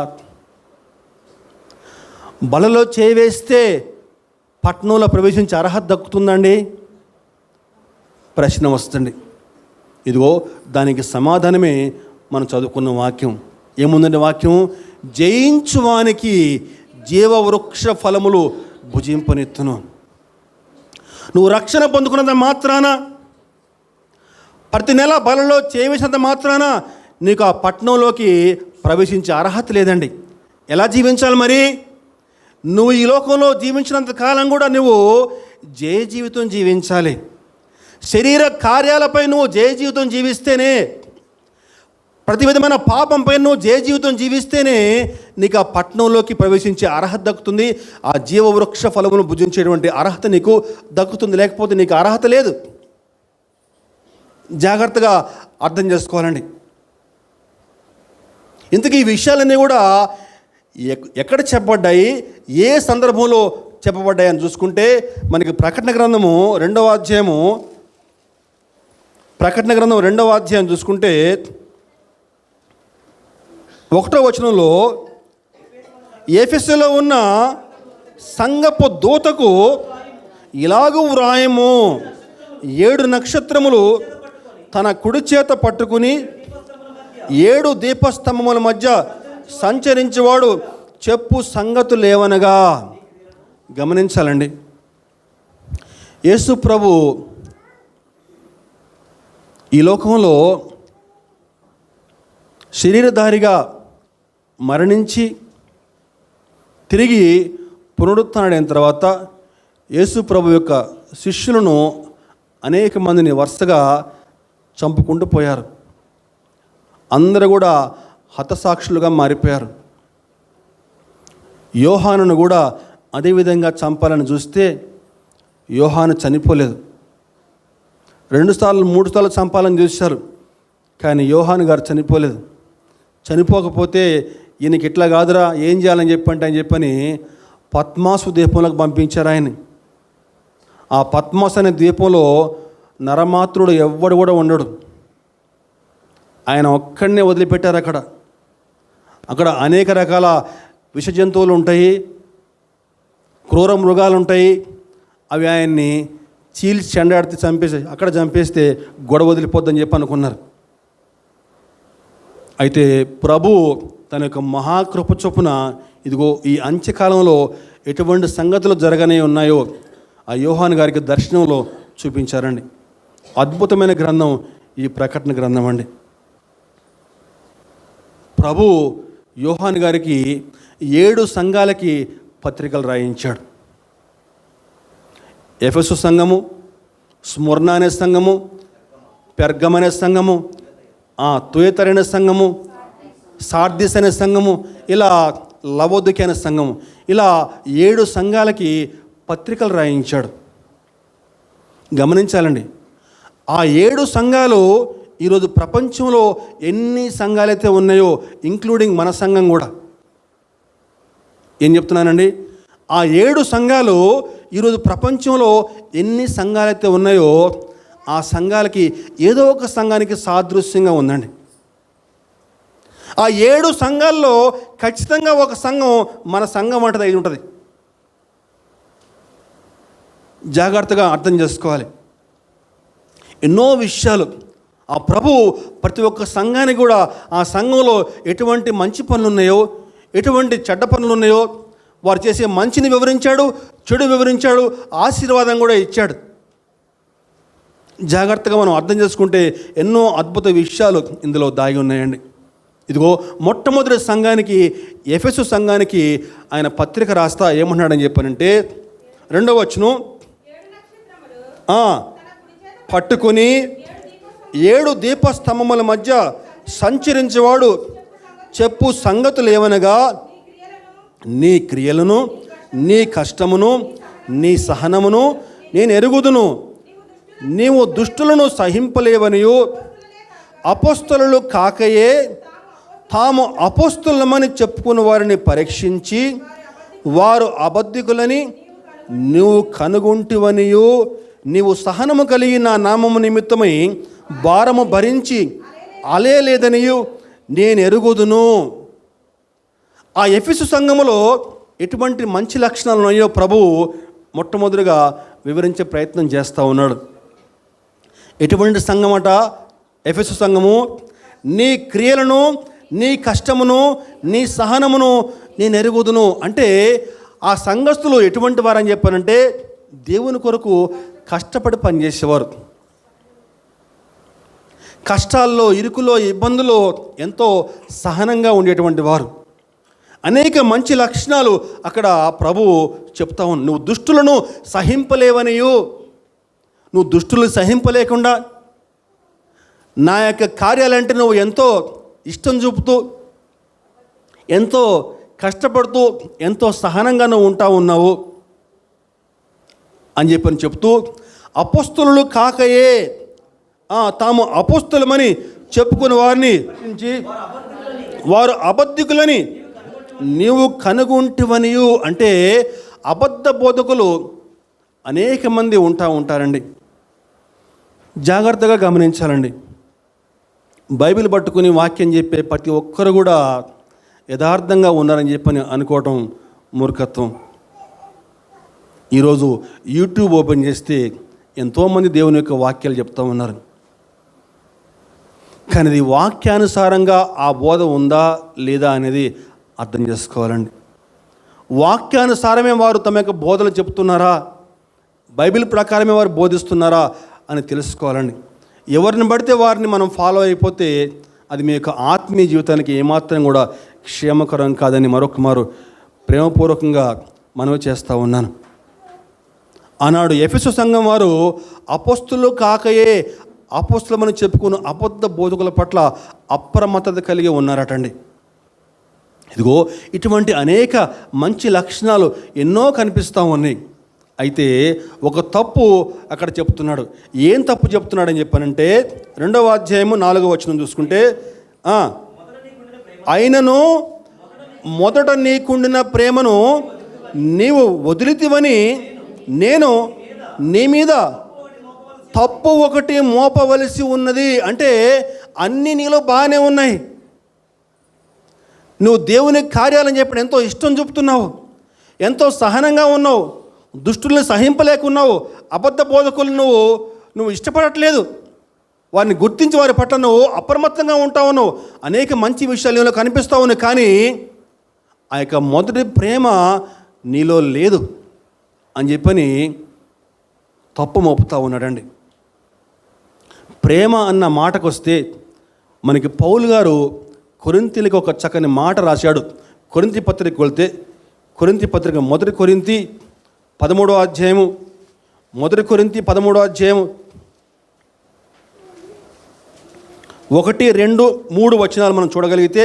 [SPEAKER 1] బలలో చేవేస్తే పట్టణంలో ప్రవేశించే అర్హత దక్కుతుందండి? ప్రశ్న వస్తుంది. ఇదిగో దానికి సమాధానమే మనం చదువుకున్న వాక్యం. ఏముందండి వాక్యం? జయించువానికి జీవవృక్ష ఫలములు భుజింపనెత్తును. నువ్వు రక్షణ పొందుకున్నంత మాత్రాన, ప్రతి నెల బలలో చేవేసినంత మాత్రాన నీకు ఆ పట్టణంలోకి ప్రవేశించే అర్హత లేదండి. ఎలా జీవించాలి మరి? నువ్వు ఈ లోకంలో జీవించినంత కాలం కూడా నువ్వు జయ జీవితం జీవించాలి. శరీర కార్యాలపై నువ్వు జయ జీవితం జీవిస్తేనే, ప్రతి విధమైన పాపంపై నువ్వు జయ జీవితం జీవిస్తేనే నీకు ఆ పట్టణంలోకి ప్రవేశించే అర్హత దక్కుతుంది. ఆ జీవవృక్ష ఫలమును భుజించేటువంటి అర్హత నీకు దక్కుతుంది. లేకపోతే నీకు అర్హత లేదు. జాగ్రత్తగా అర్థం చేసుకోవాలండి. ఇంతకీ ఈ విషయాలన్నీ కూడా ఎక్కడ చెప్పబడ్డాయి, ఏ సందర్భంలో చెప్పబడ్డాయి అని చూసుకుంటే మనకి ప్రకటన గ్రంథం 2వ అధ్యాయం చూసుకుంటే 1వ వచనంలో ఎఫెసులో ఉన్న సంఘపు దూతకు ఇలాగూ వ్రాయము, 7 నక్షత్రములు తన కుడి చేత పట్టుకుని 7 దీపస్తంభముల మధ్య సంచరించేవాడు చెప్పు సంగతులేవనగా. గమనించాలండి, యేసు ప్రభు ఈ లోకంలో శరీరధారిగా మరణించి తిరిగి పునరుత్థానుడైన తర్వాత యేసు ప్రభు యొక్క శిష్యులను అనేక మందిని వరుసగా చంపుకుంటూ పోయారు. అందరూ కూడా హతసాక్షులుగా మారిపోయారు. యోహానును కూడా అదేవిధంగా చంపాలని చూస్తే యోహాను చనిపోలేదు. 2 సార్లు 3 సార్లు చంపాలని చూశారు, కానీ యోహాను గారు చనిపోలేదు. చనిపోకపోతే ఈయనకి ఇట్లా కాదురా, ఏం చేయాలని చెప్పని పద్మాసు ద్వీపంలోకి పంపించారు ఆయన్ని. ఆ పద్మాసు అనే ద్వీపంలో నరమాత్రుడు ఎవ్వడు కూడా ఉండడు. ఆయన ఒక్కడనే వదిలిపెట్టారు. అక్కడ అనేక రకాల విష జంతువులు ఉంటాయి, క్రూర మృగాలు ఉంటాయి. అవి ఆయన్ని చీల్చి చెండాడితే చంపేస్తే గొడవ వదిలిపోద్దని చెప్పి అనుకున్నారు. అయితే ప్రభు తన యొక్క మహాకృప చొప్పున ఇదిగో ఈ అంత్యకాలంలో ఎటువంటి సంగతులు జరగనే ఉన్నాయో ఆ యోహాను గారికి దర్శనంలో చూపించారండి. అద్భుతమైన గ్రంథం ఈ ప్రకటన గ్రంథం అండి. ప్రభు యోహాను గారికి 7 సంఘాలకి పత్రికలు రాయించాడు. ఎఫెసు సంఘము, స్ముర్ణ అనే సంఘము, పెర్గమ అనే సంఘము, తుయతర అనే సంఘము, సార్దిస్ అనే సంఘము, ఇలా లవోదికి అనే సంఘము, ఇలా 7 సంఘాలకి పత్రికలు రాయించాడు. గమనించాలండి, ఆ 7 సంఘాలు ఈరోజు ప్రపంచంలో ఎన్ని సంఘాలైతే ఉన్నాయో, ఇంక్లూడింగ్ మన సంఘం కూడా. ఏం చెప్తున్నానండి? ఆ 7 సంఘాలు ఈరోజు ప్రపంచంలో ఎన్ని సంఘాలైతే ఉన్నాయో ఆ సంఘాలకి ఏదో ఒక సంఘానికి సాదృశ్యంగా ఉందండి. ఆ 7 సంఘాల్లో ఖచ్చితంగా ఒక సంఘం మన సంఘం అంటది అయి ఉంటుంది. జాగ్రత్తగా అర్థం చేసుకోవాలి. ఎన్నో విషయాలు ఆ ప్రభు ప్రతి ఒక్క సంఘానికి కూడా ఆ సంఘంలో ఎటువంటి మంచి పనులు ఉన్నాయో, ఎటువంటి చెడ్డ పనులు ఉన్నాయో, వారు చేసే మంచిని వివరించాడు, చెడు వివరించాడు, ఆశీర్వాదం కూడా ఇచ్చాడు. జాగ్రత్తగా మనం అర్థం చేసుకుంటే ఎన్నో అద్భుత విషయాలు ఇందులో దాగి ఉన్నాయండి. ఇదిగో మొట్టమొదటి సంఘానికి, ఎఫెసు సంఘానికి ఆయన పత్రిక రాస్తా ఏమన్నాడని చెప్పానంటే 2వ వచనం, పట్టుకొని 7 దీపస్తంభముల మధ్య సంచరించేవాడు చెప్పు సంగతులు ఏమనగా, నీ క్రియలను, నీ కష్టమును, నీ సహనమును నేను ఎరుగుదును. నీవు దుష్టులను సహింపలేవనియు అపొస్తలులు కాకయే తాము అపోస్తులమని చెప్పుకున్న వారిని పరీక్షించి వారు అబద్ధికులని నువ్వు కనుగొంటివనియు, నీవు సహనము కలిగి నా నామము నిమిత్తమై భారము భరించి అలేలేదనియు నేను ఎరుగుదును. ఆ ఎఫెసు సంఘములో ఎటువంటి మంచి లక్షణాలు ఉన్నాయో ప్రభువు మొట్టమొదటిగా వివరించే ప్రయత్నం చేస్తూ ఉన్నాడు. ఎటువంటి సంఘమట ఎఫెసు సంఘము? నీ క్రియలను, నీ కష్టమును, నీ సహనమును నేను ఎరుగుదును. అంటే ఆ సంఘస్థులు ఎటువంటి వారని చెప్పానంటే దేవుని కొరకు కష్టపడి పనిచేసేవారు. కష్టాల్లో, ఇరుకులో, ఇబ్బందుల్లో ఎంతో సహనంగా ఉండేటువంటి వారు. అనేక మంచి లక్షణాలు అక్కడ ప్రభువు చెప్తా ఉన్నాడు. నువ్వు దుష్టులను సహింపలేవనియు, నువ్వు దుష్టులను సహింపలేకుండా నా యొక్క కార్యాలంటే నువ్వు ఎంతో ఇష్టం చూపుతూ, ఎంతో కష్టపడుతూ, ఎంతో సహనంగా నువ్వు ఉంటా ఉన్నావు అని చెప్పని చెప్తూ, అపోస్తలులు కాకయే తాము అపోస్తలమని చెప్పుకుని వారిని వారు అబద్ధికులని నీవు కనుగొంటివనియు. అంటే అబద్ధ బోధకులు అనేక మంది ఉంటారండి. జాగ్రత్తగా గమనించాలండి. బైబిల్ పట్టుకుని వాక్యం చెప్పే ప్రతి ఒక్కరు కూడా యథార్థంగా ఉన్నారని చెప్పని అనుకోవటం మూర్ఖత్వం. ఈరోజు యూట్యూబ్ ఓపెన్ చేస్తే ఎంతోమంది దేవుని యొక్క వాక్యాలు చెప్తూ ఉన్నారు. కానీ ఇది వాక్యానుసారంగా ఆ బోధ ఉందా లేదా అనేది అర్థం చేసుకోవాలండి. వాక్యానుసారమే వారు తమ యొక్క బోధలు చెప్తున్నారా, బైబిల్ ప్రకారమే వారు బోధిస్తున్నారా అని తెలుసుకోవాలండి. ఎవరిని పడితే వారిని మనం ఫాలో అయిపోతే అది మీ యొక్క ఆత్మీయ జీవితానికి ఏమాత్రం కూడా క్షేమకరం కాదని మరొక మారు ప్రేమపూర్వకంగా మనవి చేస్తూ ఉన్నాను. ఆనాడు ఎఫెసు సంఘం వారు అపోస్తులు కాకయే అపోస్తులమని చెప్పుకున్న అబద్ధ బోధకుల పట్ల అప్రమత్తత కలిగి ఉన్నారటండి. ఇదిగో ఇటువంటి అనేక మంచి లక్షణాలు ఎన్నో కనిపిస్తూ ఉన్నాయి. అయితే ఒక తప్పు అక్కడ చెప్తున్నాడు. ఏం తప్పు చెప్తున్నాడని చెప్పానంటే 2వ అధ్యాయము 4వ వచనం చూసుకుంటే, అయినను మొదట నీకుండిన ప్రేమను నీవు వదిలితివని నేను నీ మీద తప్పు ఒకటి మోపవలసి ఉన్నది. అంటే అన్నీ నీలో బాగానే ఉన్నాయి. నువ్వు దేవుని కార్యాలని చెప్పి ఎంతో ఇష్టం చూపుతున్నావు, ఎంతో సహనంగా ఉన్నావు, దుష్టుల్ని సహింపలేకున్నావు, అబద్ధ బోధకులు నువ్వు ఇష్టపడట్లేదు, వారిని గుర్తించి వారి పట్ల నువ్వు అప్రమత్తంగా ఉంటా ఉన్నావు, అనేక మంచి విషయాలు కనిపిస్తూ ఉన్నాయి. కానీ ఆ యొక్క మొదటి ప్రేమ నీలో లేదు అని చెప్పని తప్పు మోపుతూ ఉన్నాడండి. ప్రేమ అన్న మాటకు వస్తే మనకి పౌలు గారు కొరింథీలకు ఒక చక్కని మాట రాశాడు. కొరింథీ పత్రిక వెళ్తే కొరింథీ పత్రిక 1 కొరింథీ 13వ అధ్యాయము 1 కొరింథీ 13వ అధ్యాయము 1, 2, 3 వచనాలు మనం చూడగలిగితే,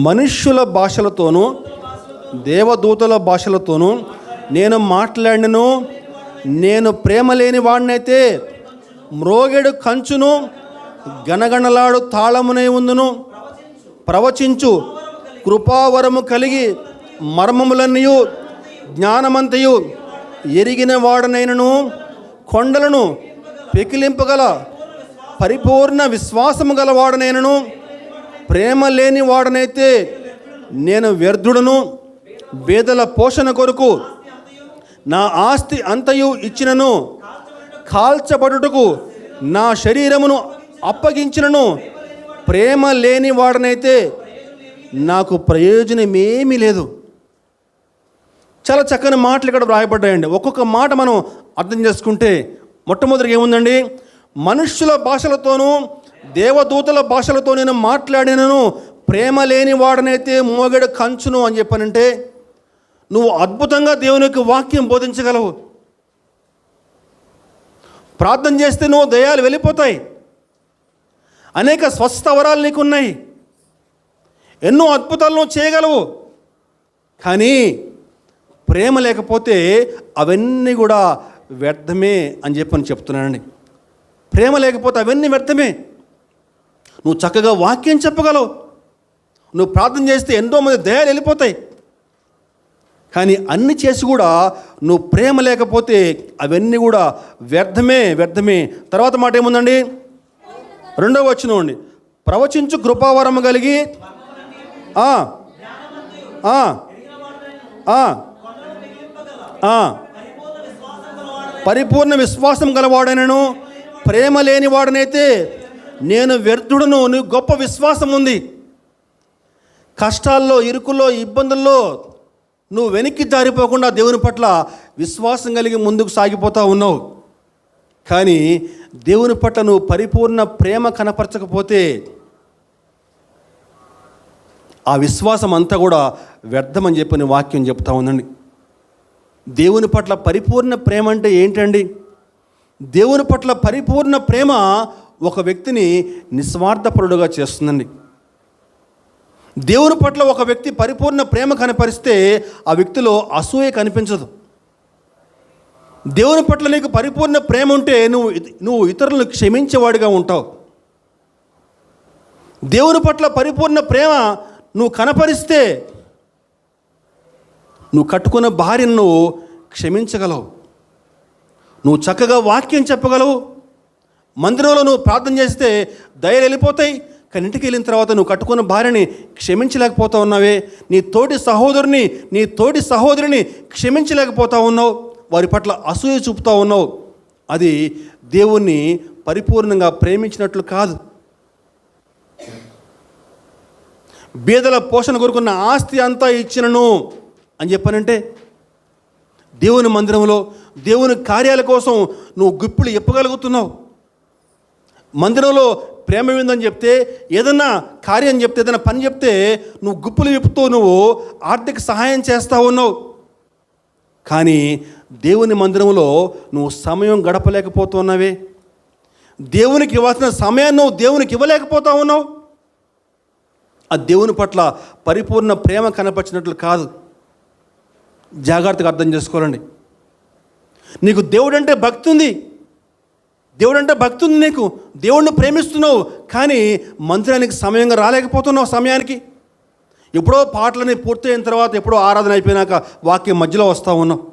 [SPEAKER 1] మనుష్యుల భాషలతోనూ దేవదూతల భాషలతోనూ నేను మాట్లాడినను, నేను ప్రేమ లేని వాడినైతే మ్రోగెడు కంచును గణగణలాడు తాళమునై ఉందును. ప్రవచించు కృపావరము కలిగి మర్మములన్నయు జ్ఞానమంతయు ఎరిగిన వాడనైనను, కొండలను పెకిలింపగల పరిపూర్ణ విశ్వాసము గల వాడనైనను ప్రేమ లేని వాడనైతే నేను వ్యర్థుడను. బేదల పోషణ కొరకు నా ఆస్తి అంతయు ఇచ్చినను, కాల్చబడుటకు నా శరీరమును అప్పగించినను ప్రేమ లేని వాడనైతే నాకు ప్రయోజనమేమీ లేదు. చాలా చక్కని మాటలు ఇక్కడ వ్రాయబడ్డాయండి. ఒక్కొక్క మాట మనం అర్థం చేసుకుంటే మొట్టమొదటిగా ఏముందండి? మనుష్యుల భాషలతోనూ దేవదూతల భాషలతో నేను మాట్లాడినను, ప్రేమ లేని వాడనైతే మోగెడు కంచును అని చెప్పానంటే నువ్వు అద్భుతంగా దేవుని యొక్క వాక్యం బోధించగలవు. ప్రార్థన చేస్తే నువ్వు దయ్యాలు వెళ్ళిపోతాయి. అనేక స్వస్థ వరాలు నీకున్నాయి. ఎన్నో అద్భుతాలు నువ్వు చేయగలవు. కానీ ప్రేమ లేకపోతే అవన్నీ కూడా వ్యర్థమే అని చెప్పని చెప్తున్నానండి. ప్రేమ లేకపోతే అవన్నీ వ్యర్థమే. నువ్వు చక్కగా వాక్యం చెప్పగలవు, నువ్వు ప్రార్థన చేస్తే ఎంతోమంది దయాలు వెళ్ళిపోతాయి. కానీ అన్ని చేసి కూడా నువ్వు ప్రేమ లేకపోతే అవన్నీ కూడా వ్యర్థమే. తర్వాత మాట ఏముందండి? 2వ వచనం అండి. ప్రవచించు కృపావరము కలిగి పరిపూర్ణ విశ్వాసం గలవాడనను, ప్రేమ లేని వాడనైతే నేను వ్యర్థుడును. నీకు గొప్ప విశ్వాసం ఉంది. కష్టాల్లో, ఇరుకుల్లో, ఇబ్బందుల్లో నువ్వు వెనక్కి జారిపోకుండా దేవుని పట్ల విశ్వాసం కలిగి ముందుకు సాగిపోతూ ఉన్నావు. కానీ దేవుని పట్ల నువ్వు పరిపూర్ణ ప్రేమ కనపరచకపోతే ఆ విశ్వాసం అంతా కూడా వ్యర్థమని చెప్పని వాక్యం చెప్తా ఉందండి. దేవుని పట్ల పరిపూర్ణ ప్రేమ అంటే ఏంటండి? దేవుని పట్ల పరిపూర్ణ ప్రేమ ఒక వ్యక్తిని నిస్వార్థపరుడుగా చేస్తుందండి. దేవుని పట్ల ఒక వ్యక్తి పరిపూర్ణ ప్రేమ కనపరిస్తే ఆ వ్యక్తిలో అసూయ కనిపించదు. దేవుని పట్ల నీకు పరిపూర్ణ ప్రేమ ఉంటే నువ్వు ఇతరులను క్షమించేవాడిగా ఉంటావు. దేవుని పట్ల పరిపూర్ణ ప్రేమ నువ్వు కనపరిస్తే నువ్వు కట్టుకున్న భార్యను నువ్వు క్షమించగలవు, నువ్వు చక్కగా వాక్యం చెప్పగలవు. మందిరంలో నువ్వు ప్రార్థన చేస్తే దయలు వెళ్ళిపోతాయి. కానీ ఇంటికి వెళ్ళిన తర్వాత నువ్వు కట్టుకున్న భార్యని క్షమించలేకపోతా ఉన్నావే, నీ తోటి సహోదరిని క్షమించలేకపోతా ఉన్నావు, వారి పట్ల అసూయ చూపుతూ ఉన్నావు. అది దేవుణ్ణి పరిపూర్ణంగా ప్రేమించినట్లు కాదు. బీదల పోషణ కొరుకున్న ఆస్తి అంతా ఇచ్చినను అని చెప్పానంటే, దేవుని మందిరంలో దేవుని కార్యాల కోసం నువ్వు గుప్పిళ్ళు ఇప్పగలుగుతున్నావు. మందిరంలో ప్రేమ ఉందని చెప్తే, ఏదన్నా కార్యం చెప్తే, ఏదైనా పని చెప్తే నువ్వు గుప్పులు విప్పుతూ నువ్వు ఆర్థిక సహాయం చేస్తూ ఉన్నావు. కానీ దేవుని మందిరంలో నువ్వు సమయం గడపలేకపోతున్నావే, దేవునికి ఇవ్వాల్సిన సమయాన్ని నువ్వు దేవునికి ఇవ్వలేకపోతా ఉన్నావు. ఆ దేవుని పట్ల పరిపూర్ణ ప్రేమ కనపరిచినట్లు కాదు. జాగ్రత్తగా అర్థం చేసుకోవాలండి. నీకు దేవుడంటే భక్తి ఉంది, నీకు దేవుడిని ప్రేమిస్తున్నావు. కానీ మందిరానికి సమయంగా రాలేకపోతున్నావు. సమయానికి ఎప్పుడో పాటలని పూర్తయిన తర్వాత, ఎప్పుడో ఆరాధన అయిపోయినాక వాక్యం మధ్యలో వస్తూ ఉన్నావు.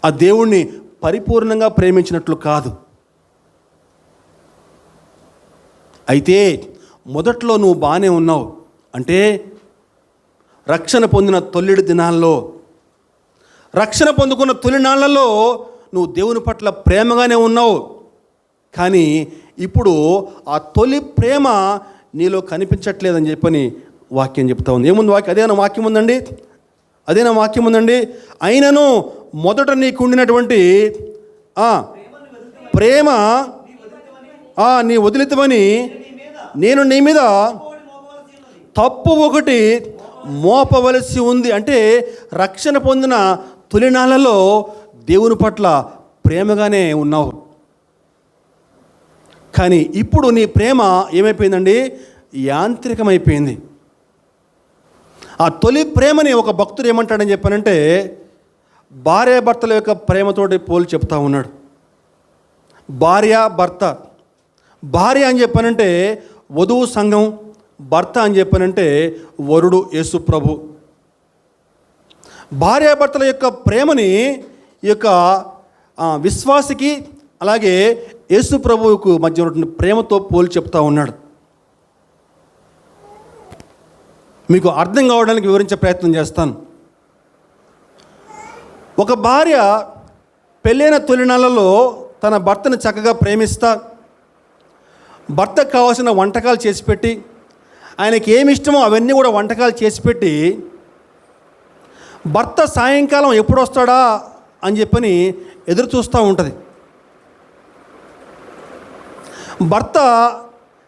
[SPEAKER 1] ఆ దేవుణ్ణి పరిపూర్ణంగా ప్రేమించినట్లు కాదు. అయితే మొదట్లో నువ్వు బాగానే ఉన్నావు అంటే, రక్షణ పొందిన రక్షణ పొందుకున్న తొలి నాళ్లలో నువ్వు దేవుని పట్ల ప్రేమగానే ఉన్నావు. కానీ ఇప్పుడు ఆ తొలి ప్రేమ నీలో కనిపించట్లేదని చెప్పని వాక్యం చెప్తా ఉంది. ఏముంది వాక్యం? అదేనా వాక్యం ఉందండి. అయినను మొదట నీకు ఉండినటువంటి ప్రేమ నీ వదిలితమని నేను నీ మీద తప్పు ఒకటి మోపవలసి ఉంది. అంటే రక్షణ పొందిన తొలినాళ్ళలో దేవుని పట్ల ప్రేమగానే ఉన్నావు. కానీ ఇప్పుడు నీ ప్రేమ ఏమైపోయిందండి? యాంత్రికమైపోయింది. ఆ తొలి ప్రేమని ఒక భక్తుడు ఏమంటాడని చెప్పానంటే, భార్యాభర్తల యొక్క ప్రేమతోటి పోలి చెప్తా ఉన్నాడు. భార్య అని చెప్పానంటే వధువు సంఘం, భర్త అని చెప్పానంటే వరుడు యేసు ప్రభు. భార్యాభర్తల యొక్క ప్రేమని ఈ యొక్క విశ్వాసికి అలాగే యేసు ప్రభువుకు మధ్య ఉన్నటువంటి ప్రేమతో పోలి చెప్తా ఉన్నాడు. మీకు అర్థం కావడానికి వివరించే ప్రయత్నం చేస్తాను. ఒక భార్య పెళ్ళైన తొలినాళ్ళలో తన భర్తను చక్కగా ప్రేమిస్తా, భర్తకు కావాల్సిన వంటకాలు చేసిపెట్టి, ఆయనకి ఏమి ఇష్టమో అవన్నీ కూడా వంటకాలు చేసిపెట్టి, భర్త సాయంకాలం ఎప్పుడు వస్తాడా అని చెప్పని ఎదురు చూస్తూ ఉంటుంది. భర్త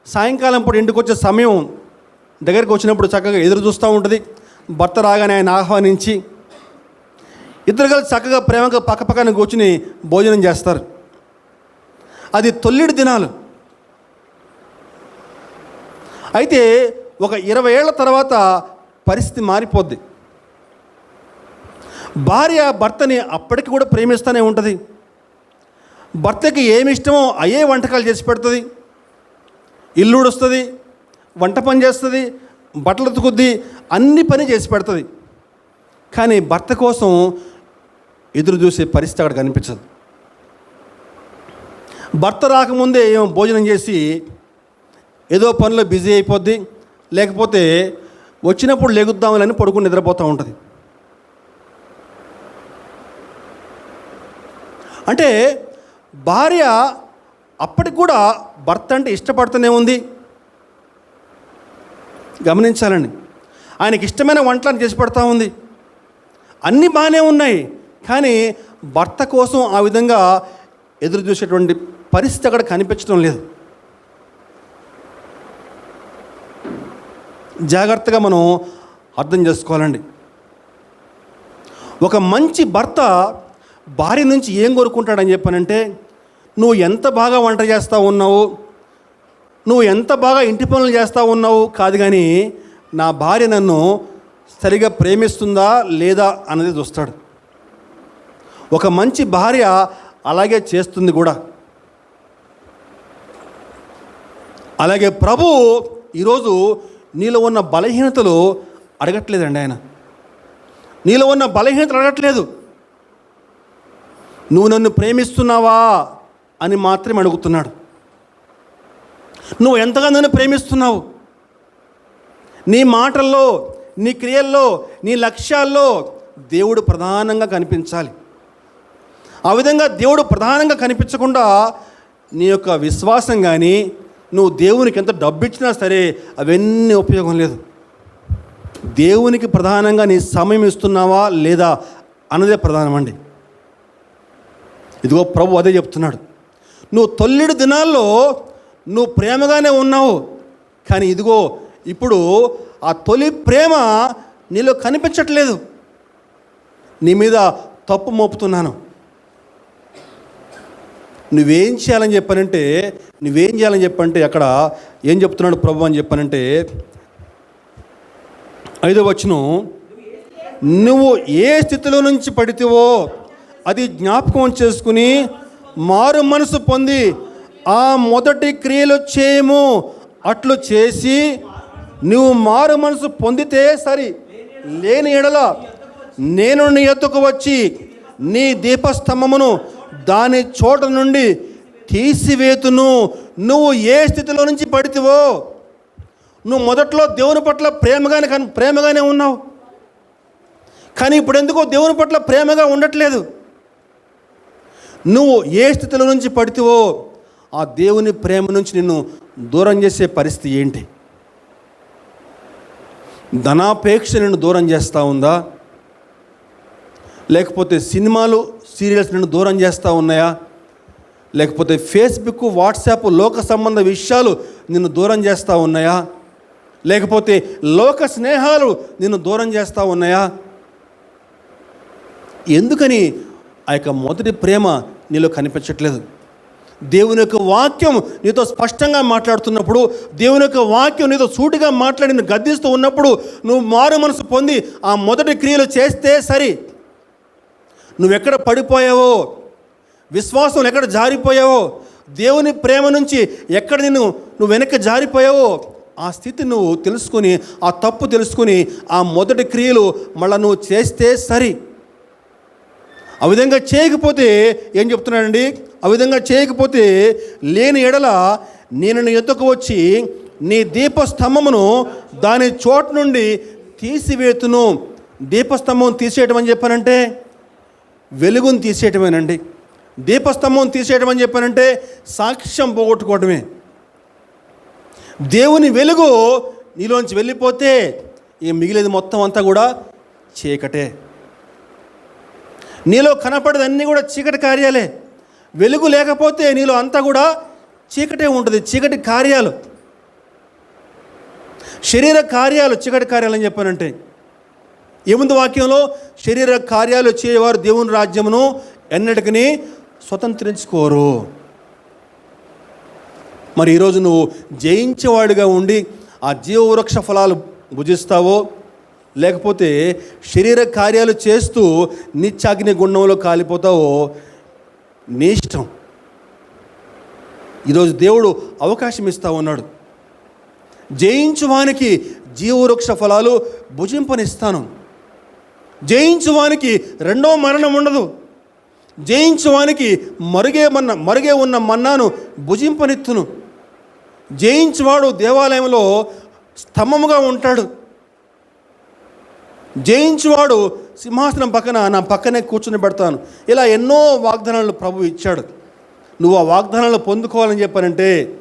[SPEAKER 1] సాయంకాలం పూట ఇంటికి వచ్చే సమయం దగ్గరికి వచ్చినప్పుడు చక్కగా ఎదురు చూస్తూ ఉంటుంది. భర్త రాగానే ఆయన ఆహ్వానించి ఇద్దరు కలిసి చక్కగా ప్రేమగా పక్కపక్కన కూర్చుని భోజనం చేస్తారు. అది తొల్లిడి దినాలు. అయితే ఒక 20 ఏళ్ల తర్వాత పరిస్థితి మారిపోద్ది. భార్య భర్తని అప్పటికి కూడా ప్రేమిస్తూనే ఉంటుంది. భర్తకి ఏమి ఇష్టమో అయ్యే వంటకాలు చేసి పెడుతుంది. ఇల్లు ఉడుస్తుంది, వంట పని చేస్తుంది, బట్టలు ఉతుకుద్ది, అన్ని పని చేసి పెడుతుంది. కానీ భర్త కోసం ఎదురు చూసే పరిస్థితి అక్కడ కనిపించదు. భర్త రాకముందే ఏమో భోజనం చేసి ఏదో పనిలో బిజీ అయిపోద్ది, లేకపోతే వచ్చినప్పుడు లెగుద్దామని పడుకుని నిద్రపోతూ ఉంటుంది. అంటే భార్య అప్పటికి కూడా భర్త అంటే ఇష్టపడుతూనే ఉంది. గమనించాలండి, ఆయనకి ఇష్టమైన వంటలను చేసి పెడతా ఉంది, అన్నీ బాగానే ఉన్నాయి. కానీ భర్త కోసం ఆ విధంగా ఎదురు చూసేటువంటి పరిస్థితి అక్కడ కనిపించడం లేదు. జాగ్రత్తగా మనం అర్థం చేసుకోవాలండి. ఒక మంచి భర్త భార్య నుంచి ఏం కోరుకుంటాడని చెప్పానంటే, నువ్వు ఎంత బాగా వంట చేస్తూ ఉన్నావు, నువ్వు ఎంత బాగా ఇంటి పనులు చేస్తూ ఉన్నావు కాదు, కానీ నా భార్య నన్ను సరిగా ప్రేమిస్తుందా లేదా అన్నది చూస్తాడు. ఒక మంచి భార్య అలాగే చేస్తుంది కూడా. అలాగే ప్రభు ఈరోజు నీలో ఉన్న బలహీనతలు అడగట్లేదండి. ఆయన నీలో ఉన్న బలహీనతలు అడగట్లేదు. నువ్వు నన్ను ప్రేమిస్తున్నావా అని మాత్రమే అడుగుతున్నాడు. నువ్వు ఎంతగా నన్ను ప్రేమిస్తున్నావు, నీ మాటల్లో, నీ క్రియల్లో, నీ లక్ష్యాల్లో దేవుడు ప్రధానంగా కనిపించాలి. ఆ విధంగా దేవుడు ప్రధానంగా కనిపించకుండా నీ యొక్క విశ్వాసం కానీ, నువ్వు దేవునికి ఎంత డబ్బు ఇచ్చినా సరే అవన్నీ ఉపయోగం లేదు. దేవునికి ప్రధానంగా నీ సమయం ఇస్తున్నావా లేదా అన్నదే ప్రధానమండి. ఇదిగో ప్రభు అదే చెప్తున్నాడు. నువ్వు తొల్లిడి దినాల్లో నువ్వు ప్రేమగానే ఉన్నావు, కానీ ఇదిగో ఇప్పుడు ఆ తొలి ప్రేమ నీలో కనిపించట్లేదు. నీ మీద తప్పు మోపుతున్నాను. నువ్వేం చేయాలని చెప్పానంటే అక్కడ ఏం చెప్తున్నాడు ప్రభు అని చెప్పానంటే 5వ వచనం, నువ్వు ఏ స్థితిలో నుంచి పడితేవో అది జ్ఞాపకం చేసుకుని మారు మనసు పొంది ఆ మొదటి క్రియలు చేయము. అట్లు చేసి నువ్వు మారు మనసు పొందితే సరి, లేని ఎడల నేను నీ ఎత్తుకు వచ్చి నీ దీపస్తంభమును దాని చోట నుండి తీసివేతును. నువ్వు ఏ స్థితిలో నుంచి పడితేవో, నువ్వు మొదట్లో దేవుని పట్ల ప్రేమగానే ఉన్నావు, కానీ ఇప్పుడు ఎందుకో దేవుని పట్ల ప్రేమగా ఉండట్లేదు. నువ్వు ఏ స్థితిలో నుంచి పడితేవో ఆ దేవుని ప్రేమ నుంచి నిన్ను దూరం చేసే పరిస్థితి ఏంటి? ధనాపేక్ష నిన్ను దూరం చేస్తూ ఉందా? లేకపోతే సినిమాలు, సీరియల్స్ నిన్ను దూరం చేస్తూ ఉన్నాయా? లేకపోతే ఫేస్బుక్, వాట్సాప్, లోక సంబంధ విషయాలు నిన్ను దూరం చేస్తూ ఉన్నాయా? లేకపోతే లోక స్నేహాలు నిన్ను దూరం చేస్తూ ఉన్నాయా? ఎందుకని ఆ యొక్క మొదటి ప్రేమ నీలో కనిపించట్లేదు? దేవుని యొక్క వాక్యం నీతో స్పష్టంగా మాట్లాడుతున్నప్పుడు, దేవుని యొక్క వాక్యం నీతో సూటిగా మాట్లాడి నిన్ను గద్దిస్తూ ఉన్నప్పుడు నువ్వు మారు మనసు పొంది ఆ మొదటి క్రియలు చేస్తే సరి. నువ్వెక్కడ పడిపోయావో, విశ్వాసం ఎక్కడ జారిపోయావో, దేవుని ప్రేమ నుంచి ఎక్కడ నువ్వు వెనక్కి జారిపోయావో ఆ స్థితి నువ్వు తెలుసుకొని, ఆ తప్పు తెలుసుకొని ఆ మొదటి క్రియలు మళ్ళీ నువ్వు చేస్తే సరి. ఆ విధంగా చేయకపోతే ఏం చెప్తున్నాడండి? ఆ విధంగా చేయకపోతే లేని ఎడల నేను నీ ఎద్దుకు వచ్చి నీ దీపస్తంభమును దాని చోటు నుండి తీసివేతును. దీపస్తంభం తీసేయటం అని చెప్పానంటే వెలుగును తీసేయటమేనండి. దీపస్తంభం తీసేయటం అని చెప్పానంటే సాక్ష్యం పోగొట్టుకోవటమే. దేవుని వెలుగు నీలోంచి వెళ్ళిపోతే ఈ మిగిలేది మొత్తం అంతా కూడా చీకటే. నీలో కనపడేదన్నీ కూడా చీకటి కార్యాలే. వెలుగు లేకపోతే నీలో అంతా కూడా చీకటే ఉంటుంది. చీకటి కార్యాలు, శరీర కార్యాలు చీకటి కార్యాలు అని చెప్పానంటే ఏముంది వాక్యంలో? శరీర కార్యాలు చేయవారు దేవుని రాజ్యమును ఎన్నటికీ స్వతంత్రించుకోరు. మరి ఈరోజు నువ్వు జయించేవాడిగా ఉండి ఆ జీవవృక్ష ఫలాలు భుజిస్తావో, లేకపోతే శరీర కార్యాలు చేస్తూ నిత్యాగ్ని గుండంలో కాలిపోతావో నీ ఇష్టం. ఈరోజు దేవుడు అవకాశం ఇస్తూ ఉన్నాడు. జయించువానికి జీవవృక్ష ఫలాలు భుజింపనిస్తాను. జయించువానికి రెండో మరణం ఉండదు. జయించువానికి మరుగే ఉన్న మన్నాను భుజింపనిత్తును. జయించువాడు దేవాలయంలో స్తంభముగా ఉంటాడు. జయించువాడు సింహాసనం పక్కన నా పక్కనే కూర్చుని పెడతాను. ఇలా ఎన్నో వాగ్దానాలు ప్రభు ఇచ్చాడు. నువ్వు ఆ వాగ్దానాలు పొందుకోవాలని చెప్పానంటే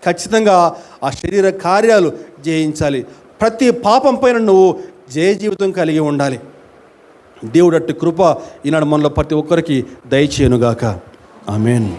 [SPEAKER 1] ఖచ్చితంగా ఆ శరీర కార్యాలు జయించాలి. ప్రతి పాపం పైన నువ్వు జయ జీవితం కలిగి ఉండాలి. దేవుడు అట్టి కృప ఈనాడు మనలో ప్రతి ఒక్కరికి దయచేయునుగాక. ఆమేన్.